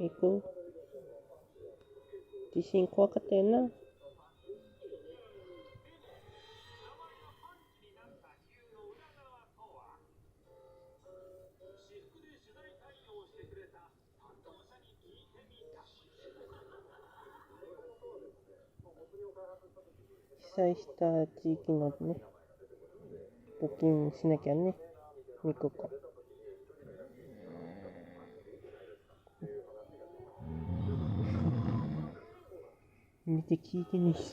行く？地震怖かったよな。被災した地域のね、募金しなきゃね、みここ。見て聞いてねえし。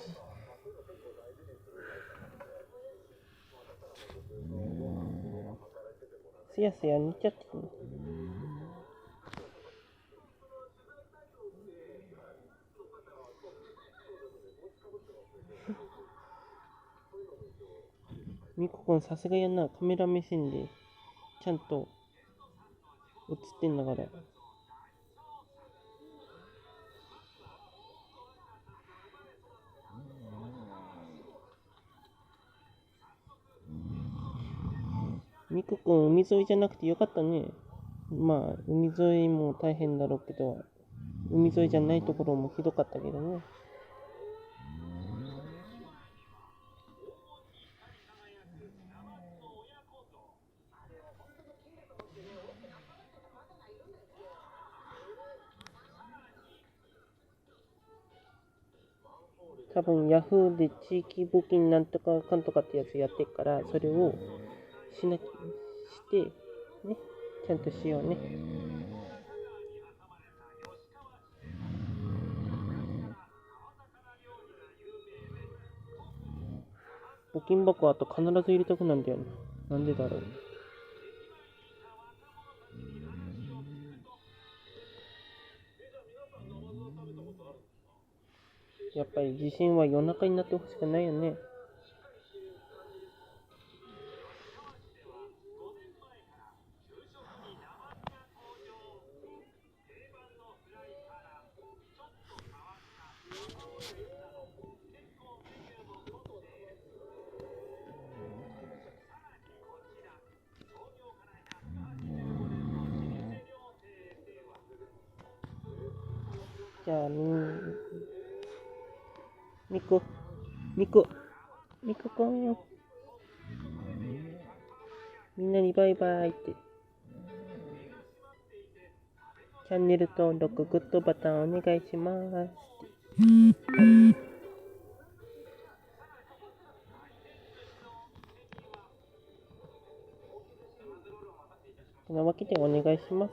すやすや寝ちゃってね。みこくんさすがやな、カメラ目線でちゃんと映ってんだから。みこくん海沿いじゃなくてよかったね。まあ海沿いも大変だろうけど、海沿いじゃないところもひどかったけどね。多分ヤフーで地域募金なんとかかんとかってやつやってっから、それをしてね、ちゃんとしようね。募金箱あと必ず入れたくなんだよね。なんでだろう。やっぱり地震は夜中になってほしくないよね。じゃあみこくん、みんなにバイバイって。チャンネル登録、グッドボタンお願いします。てなわけでお願いします。